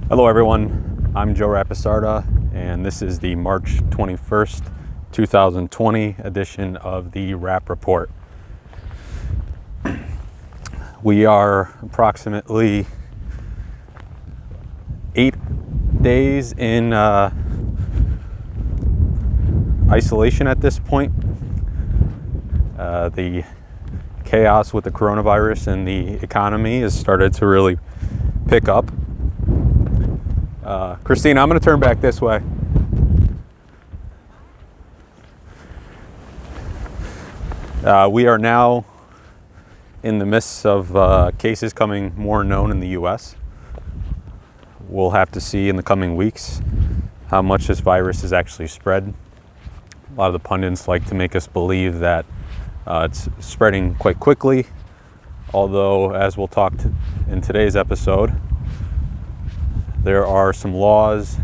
Hello everyone, I'm Joe Rapisarda, and this is the March 21st, 2020 edition of the Rap Report. We are approximately 8 days in isolation at this point. The chaos with the coronavirus and the economy has started to really pick up. Christina, I'm going to turn back this way. We are now in the midst of cases coming more known in the U.S. We'll have to see in the coming weeks how much this virus is actually spread. A lot of the pundits like to make us believe that it's spreading quite quickly, although, as we'll talk in today's episode, there are some laws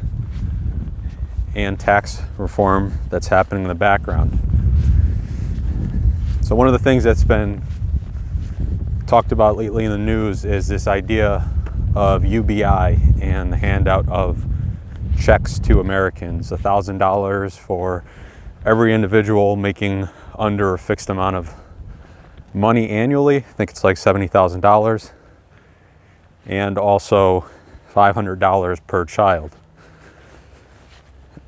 and tax reform that's happening in the background. So one of the things that's been talked about lately in the news is this idea of UBI and the handout of checks to Americans, $1,000 for every individual making under a fixed amount of money annually. I think it's like $70,000, and also $500 per child.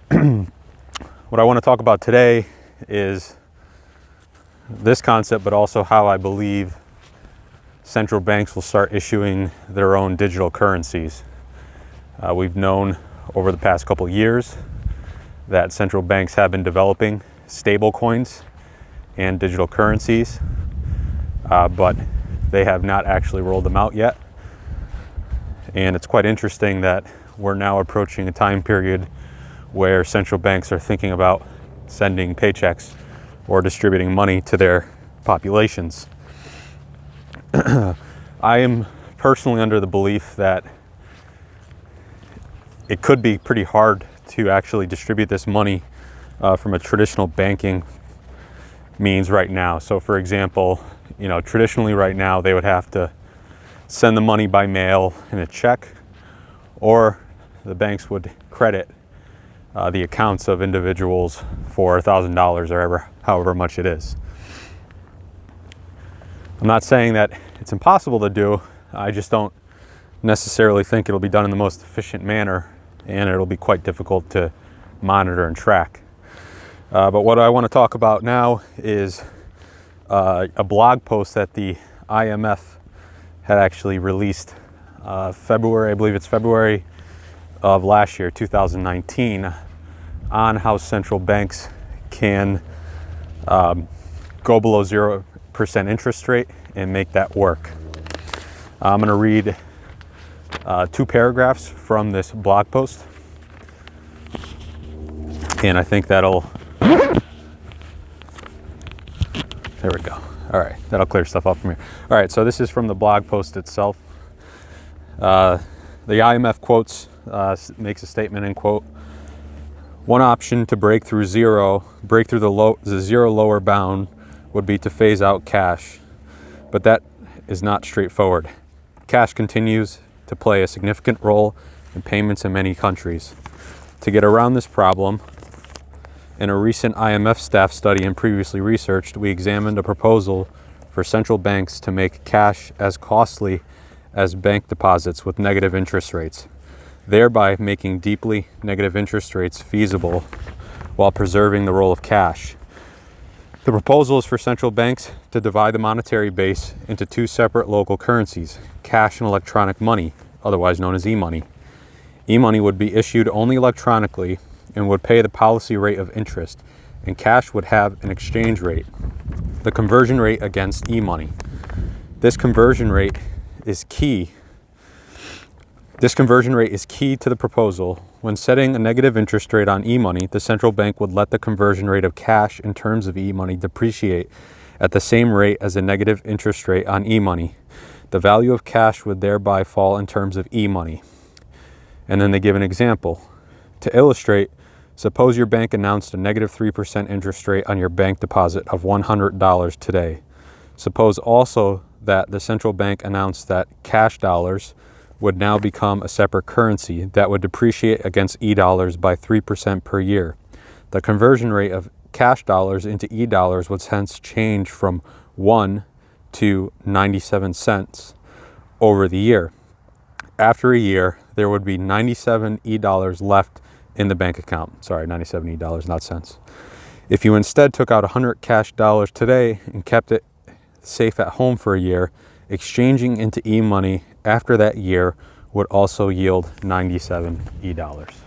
What I want to talk about today is this concept, but also how I believe central banks will start issuing their own digital currencies. We've known over the past couple of years that central banks have been developing stable coins and digital currencies, but they have not actually rolled them out yet. And it's quite interesting that we're now approaching a time period where central banks are thinking about sending paychecks or distributing money to their populations. I am personally under the belief that it could be pretty hard to actually distribute this money from a traditional banking means right now. So for example, traditionally right now they would have to send the money by mail in a check, or the banks would credit the accounts of individuals for $1,000 or however much it is. I'm not saying that it's impossible to do. I just don't necessarily think it'll be done in the most efficient manner, and it'll be quite difficult to monitor and track. But what I want to talk about now is a blog post that the IMF had actually released February, I believe it's February of last year, 2019, on how central banks can go below 0% interest rate and make that work. I'm going to read 2 paragraphs from this blog post, and I think that'll, there we go. All right, that'll clear stuff up from here. All right, so this is from the blog post itself. The IMF quotes, makes a statement and quote, "One option to break through the zero lower bound would be to phase out cash, but that is not straightforward. Cash continues to play a significant role in payments in many countries. To get around this problem, in a recent IMF staff study and previously researched, we examined a proposal for central banks to make cash as costly as bank deposits with negative interest rates, thereby making deeply negative interest rates feasible while preserving the role of cash. The proposal is for central banks to divide the monetary base into 2 separate local currencies, cash and electronic money, otherwise known as e-money. E-money would be issued only electronically and would pay the policy rate of interest, and cash would have an exchange rate, the conversion rate against e-money. This conversion rate is key to the proposal. When setting a negative interest rate on e-money, the central bank would let the conversion rate of cash in terms of e-money depreciate at the same rate as a negative interest rate on e-money. The value of cash would thereby fall in terms of e-money." And then they give an example. To illustrate, suppose your bank announced a negative 3% interest rate on your bank deposit of $100 today. Suppose also that the central bank announced that cash dollars would now become a separate currency that would depreciate against e-dollars by 3% per year. The conversion rate of cash dollars into e-dollars would hence change from 1 to 97 cents over the year. After a year, there would be 97 e-dollars left in the bank account. Sorry, 97 e-dollars, not cents. If you instead took out 100 cash dollars today and kept it safe at home for a year, exchanging into e-money after that year would also yield 97 e-dollars.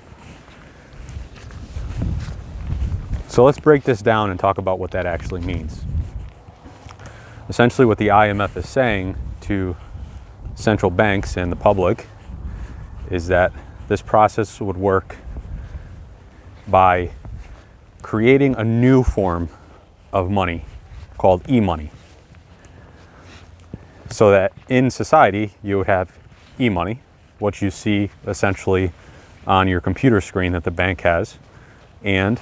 So let's break this down and talk about what that actually means. Essentially what the IMF is saying to central banks and the public is that this process would work by creating a new form of money called e-money. So that in society you would have e-money, what you see essentially on your computer screen that the bank has, and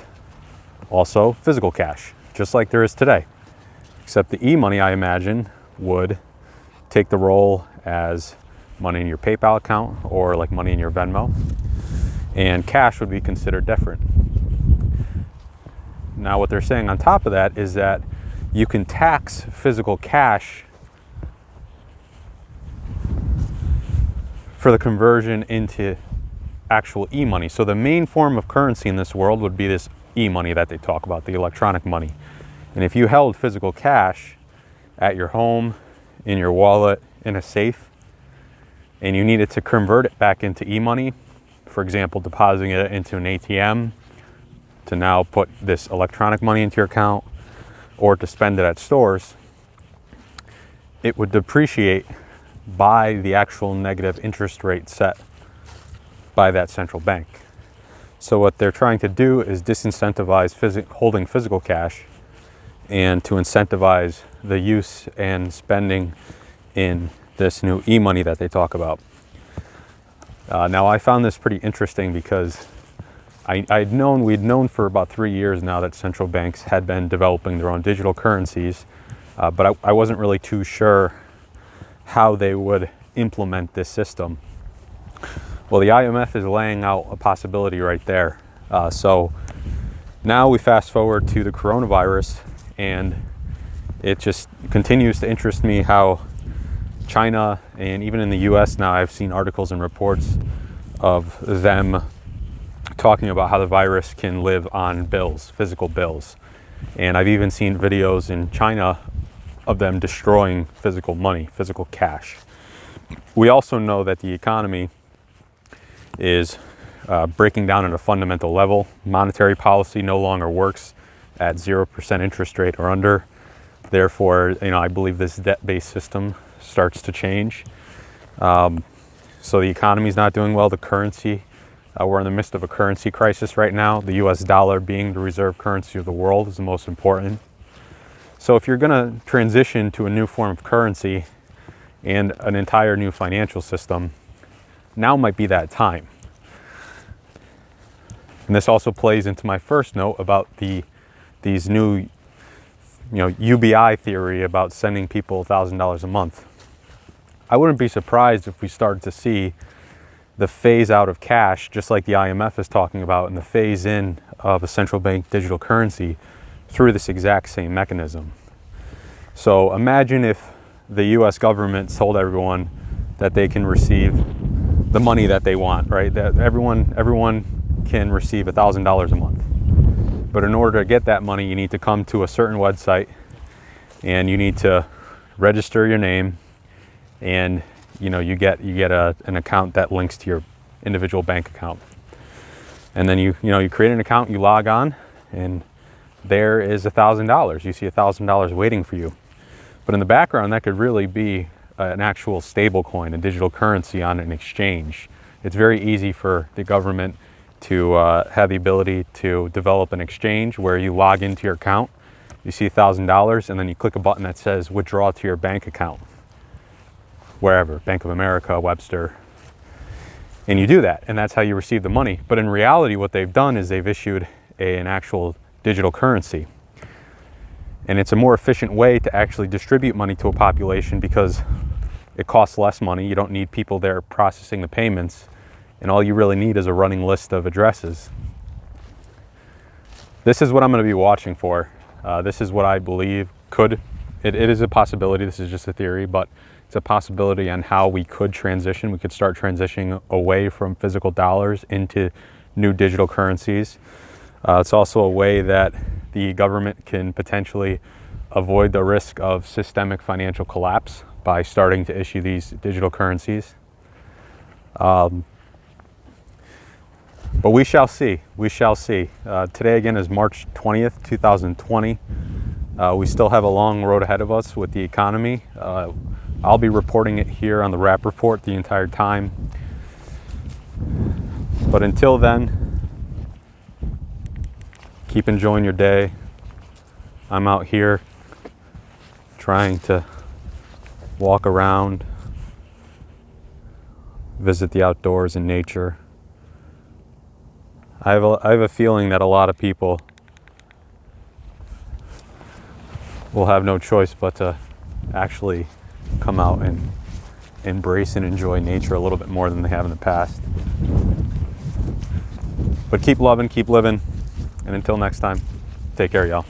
also physical cash, just like there is today. Except the e-money, I imagine, would take the role as money in your PayPal account or like money in your Venmo, and cash would be considered different. Now what they're saying on top of that is that you can tax physical cash for the conversion into actual e-money. So the main form of currency in this world would be this e-money that they talk about, the electronic money. And if you held physical cash at your home, in your wallet, in a safe, and you needed to convert it back into e-money, for example, depositing it into an ATM to now put this electronic money into your account or to spend it at stores, it would depreciate by the actual negative interest rate set by that central bank. So what they're trying to do is disincentivize holding physical cash and to incentivize the use and spending in this new e-money that they talk about. Now I found this pretty interesting because we'd known for about 3 years now that central banks had been developing their own digital currencies, but I wasn't really too sure how they would implement this system. Well, the IMF is laying out a possibility right there. So now we fast forward to the coronavirus, and it just continues to interest me how China and even in the US now, I've seen articles and reports of them talking about how the virus can live on bills, physical bills. And I've even seen videos in China of them destroying physical money, physical cash. We also know that the economy is breaking down at a fundamental level. Monetary policy no longer works at 0% interest rate or under. Therefore, I believe this debt-based system starts to change. So the economy is not doing well. The currency, we're in the midst of a currency crisis right now. The US dollar being the reserve currency of the world is the most important. So if you're going to transition to a new form of currency and an entire new financial system, now might be that time. And this also plays into my first note about these new UBI theory about sending people $1,000 a month. I wouldn't be surprised if we started to see the phase out of cash, just like the IMF is talking about, and the phase in of a central bank digital currency through this exact same mechanism. So imagine if the US government told everyone that they can receive the money that they want, right? That everyone can receive $1,000 a month. But in order to get that money, you need to come to a certain website and you need to register your name, and you get an account that links to your individual bank account. And then you create an account, you log on, and there is $1,000. You see $1,000 waiting for you. But in the background, that could really be an actual stable coin, a digital currency on an exchange. It's very easy for the government to have the ability to develop an exchange where you log into your account, you see $1,000, and then you click a button that says withdraw to your bank account, wherever, Bank of America, Webster, and you do that, and that's how you receive the money. But in reality, what they've done is they've issued an actual digital currency. And it's a more efficient way to actually distribute money to a population because It costs less money. You don't need people there processing the payments. And all you really need is a running list of addresses. This is what I'm going to be watching for. This is what I believe it is a possibility. This is just a theory, but it's a possibility on how we could transition. We could start transitioning away from physical dollars into new digital currencies. It's also a way that the government can potentially avoid the risk of systemic financial collapse by starting to issue these digital currencies. But we shall see. We shall see. Today again is March 20th, 2020. We still have a long road ahead of us with the economy. I'll be reporting it here on the Wrap Report the entire time. But until then, keep enjoying your day. I'm out here trying to walk around, visit the outdoors and nature. I have a feeling that a lot of people will have no choice but to actually come out and embrace and enjoy nature a little bit more than they have in the past. But keep loving, keep living, and until next time, take care, y'all.